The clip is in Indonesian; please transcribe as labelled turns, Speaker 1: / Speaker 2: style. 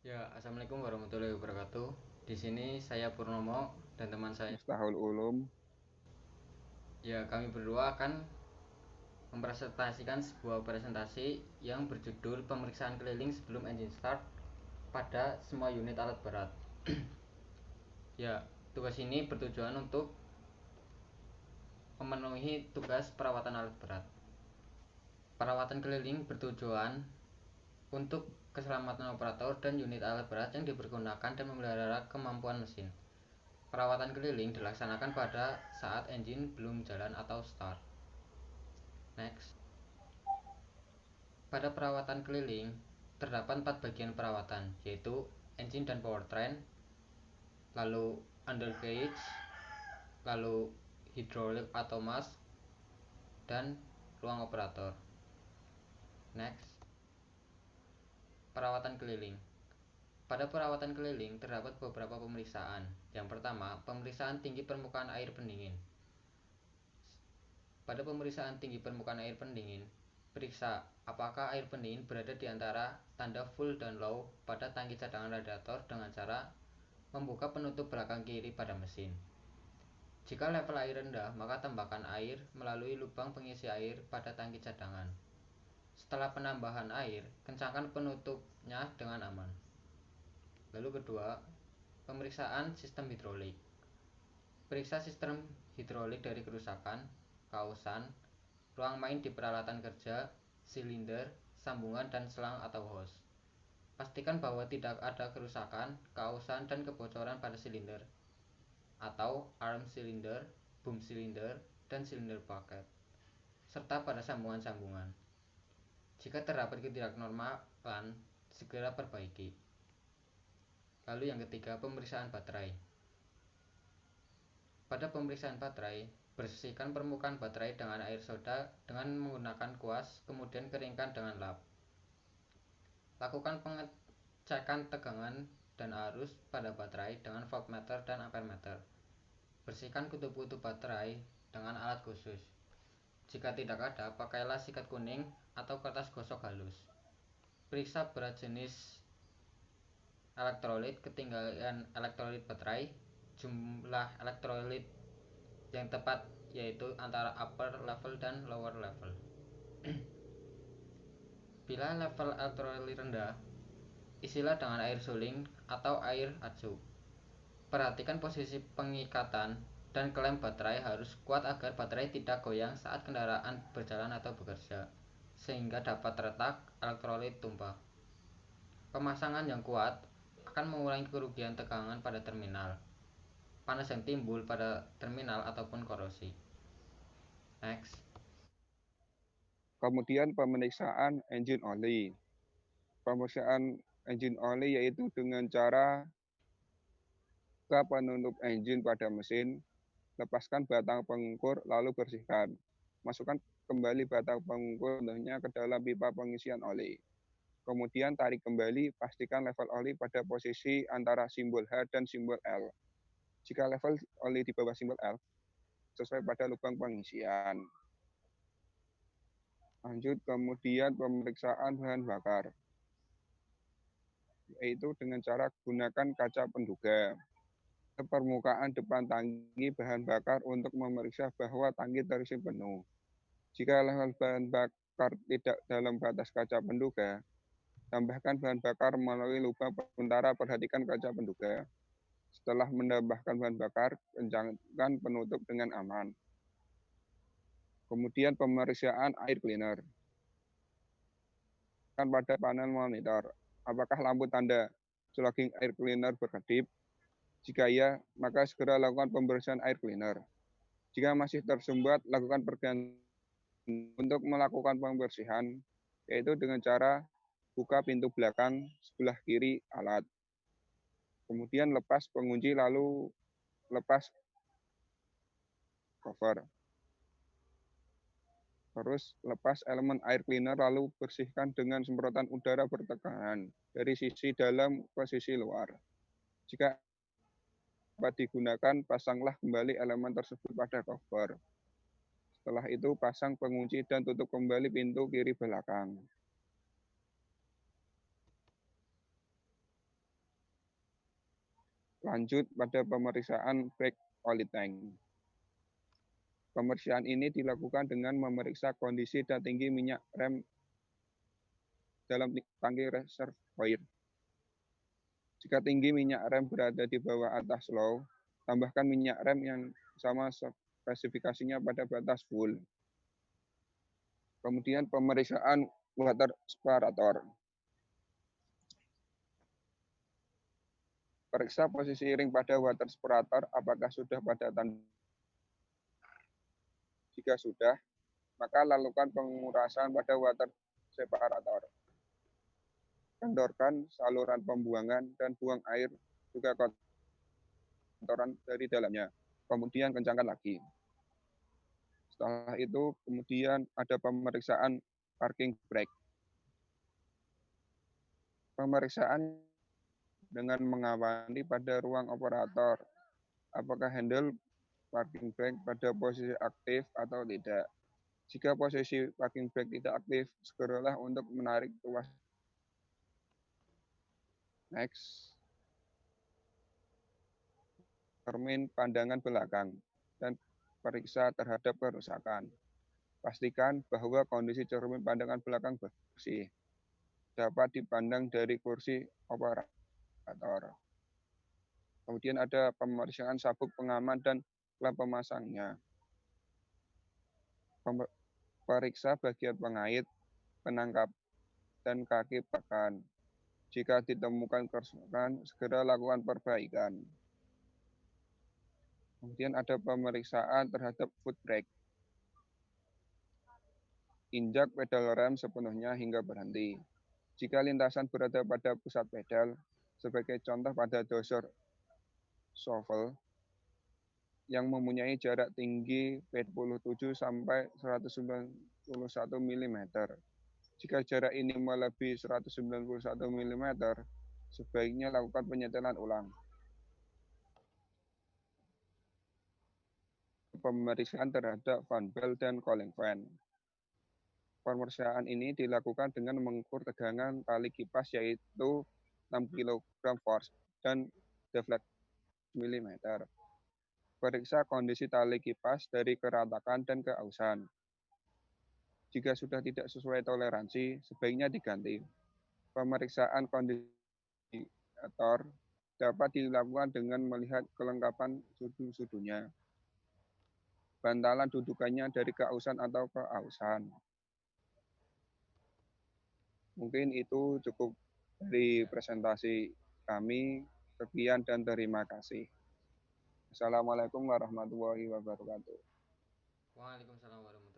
Speaker 1: Ya, assalamualaikum warahmatullahi wabarakatuh. Di sini saya Purnomo dan teman saya.
Speaker 2: Mustahul Ulum.
Speaker 1: Ya, kami berdua akan mempresentasikan sebuah presentasi yang berjudul pemeriksaan keliling sebelum engine start pada semua unit alat berat. Ya, tugas ini bertujuan untuk memenuhi tugas perawatan alat berat. Perawatan keliling bertujuan untuk keselamatan operator dan unit alat berat yang dipergunakan dan memelihara kemampuan mesin. Perawatan keliling dilaksanakan pada saat engine belum jalan atau start. Next. Pada perawatan keliling, terdapat 4 bagian perawatan, yaitu engine dan powertrain, lalu undercarriage, lalu hydraulic atau mask, dan ruang operator. Next. Perawatan keliling. Pada perawatan keliling terdapat beberapa pemeriksaan. Yang pertama, pemeriksaan tinggi permukaan air pendingin. Pada pemeriksaan tinggi permukaan air pendingin, periksa apakah air pendingin berada di antara tanda full dan low pada tangki cadangan radiator dengan cara membuka penutup belakang kiri pada mesin. Jika level air rendah, maka tambahkan air melalui lubang pengisi air pada tangki cadangan. Setelah penambahan air, kencangkan penutupnya dengan aman. Lalu kedua, pemeriksaan sistem hidrolik. Periksa sistem hidrolik dari kerusakan, kausan, ruang main di peralatan kerja, silinder, sambungan dan selang atau hose. Pastikan bahwa tidak ada kerusakan, kausan dan kebocoran pada silinder atau arm silinder, boom silinder, dan silinder bucket, serta pada sambungan-sambungan. Jika terdapat ketidaknormalan, segera perbaiki. Lalu yang ketiga, pemeriksaan baterai. Pada pemeriksaan baterai, bersihkan permukaan baterai dengan air soda dengan menggunakan kuas, kemudian keringkan dengan lap. Lakukan pengecekan tegangan dan arus pada baterai dengan voltmeter dan ampermeter. Bersihkan kutub-kutub baterai dengan alat khusus. Jika tidak ada, pakailah sikat kuning atau kertas gosok halus. Periksa berat jenis elektrolit, ketinggalan elektrolit baterai, jumlah elektrolit yang tepat yaitu antara upper level dan lower level. Bila level elektrolit rendah, isilah dengan air suling atau air acu. Perhatikan posisi pengikatan dan klem baterai harus kuat agar baterai tidak goyang saat kendaraan berjalan atau bekerja, sehingga dapat retak elektrolit tumpah. Pemasangan yang kuat akan mengurangi kerugian tegangan pada terminal, panas yang timbul pada terminal ataupun korosi. Next.
Speaker 2: Kemudian pemeriksaan engine oli. Pemeriksaan engine oli yaitu dengan cara buka penutup engine pada mesin, lepaskan batang pengukur lalu bersihkan. Masukkan kembali batang pengukurnya ke dalam pipa pengisian oli. Kemudian tarik kembali, pastikan level oli pada posisi antara simbol H dan simbol L. Jika level oli di bawah simbol L, sesuai pada lubang pengisian. Lanjut kemudian pemeriksaan bahan bakar, yaitu dengan cara gunakan kaca penduga ke permukaan depan tangki bahan bakar untuk memeriksa bahwa tangki terisi penuh. Jika level bahan bakar tidak dalam batas kaca penduga, tambahkan bahan bakar melalui lubang sementara perhatikan kaca penduga. Setelah menambahkan bahan bakar, kencangkan penutup dengan aman. Kemudian pemeriksaan air cleaner. Kan pada panel monitor, apakah lampu tanda slugging air cleaner berkedip? Jika iya, maka segera lakukan pembersihan air cleaner. Jika masih tersumbat, lakukan pergantian untuk melakukan pembersihan, yaitu dengan cara buka pintu belakang sebelah kiri alat. Kemudian lepas pengunci lalu lepas cover. Terus lepas elemen air cleaner lalu bersihkan dengan semprotan udara bertekanan dari sisi dalam ke sisi luar. Jika dapat digunakan, pasanglah kembali elemen tersebut pada cover. Setelah itu pasang pengunci dan tutup kembali pintu kiri belakang. Lanjut pada pemeriksaan brake oil tank. Pemeriksaan ini dilakukan dengan memeriksa kondisi dan tinggi minyak rem dalam tangki reservoir. Jika tinggi minyak rem berada di bawah atas low, tambahkan minyak rem yang sama spesifikasinya pada batas full. Kemudian pemeriksaan water separator. Periksa posisi ring pada water separator apakah sudah pada tanda. Jika sudah, maka lakukan pengurasan pada water separator. Kendorkan saluran pembuangan dan buang air juga kotoran dari dalamnya. Kemudian kencangkan lagi. Setelah itu kemudian ada pemeriksaan parking brake. Pemeriksaan dengan mengawali pada ruang operator, apakah handle parking brake pada posisi aktif atau tidak. Jika posisi parking brake tidak aktif, segeralah untuk menarik tuas. Next, cermin pandangan belakang dan periksa terhadap kerusakan. Pastikan bahwa kondisi cermin pandangan belakang bersih. Dapat dipandang dari kursi operator. Kemudian ada pemeriksaan sabuk pengaman dan klep pemasangnya. Periksa bagian pengait, penangkap, dan kaki pakan. Jika ditemukan kerusakan, segera lakukan perbaikan. Kemudian ada pemeriksaan terhadap foot brake. Injak pedal rem sepenuhnya hingga berhenti. Jika lintasan berada pada pusat pedal, sebagai contoh pada dosor shovel yang mempunyai jarak tinggi 47 sampai 191 mm. Jika jarak ini melebihi 191 mm, sebaiknya lakukan penyetelan ulang. Pemeriksaan terhadap fan belt dan cooling fan. Pemeriksaan ini dilakukan dengan mengukur tegangan tali kipas yaitu 6 kg force dan deflect mm. Periksa kondisi tali kipas dari keratakan dan keausan. Jika sudah tidak sesuai toleransi, sebaiknya diganti. Pemeriksaan kondisiator dapat dilakukan dengan melihat kelengkapan sudu-sudunya, bantalan dudukannya dari keausan atau keausan. Mungkin itu cukup dari presentasi kami. Sekian dan terima kasih. Assalamualaikum warahmatullahi wabarakatuh.
Speaker 1: Waalaikumsalam warahmatullahi wabarakatuh.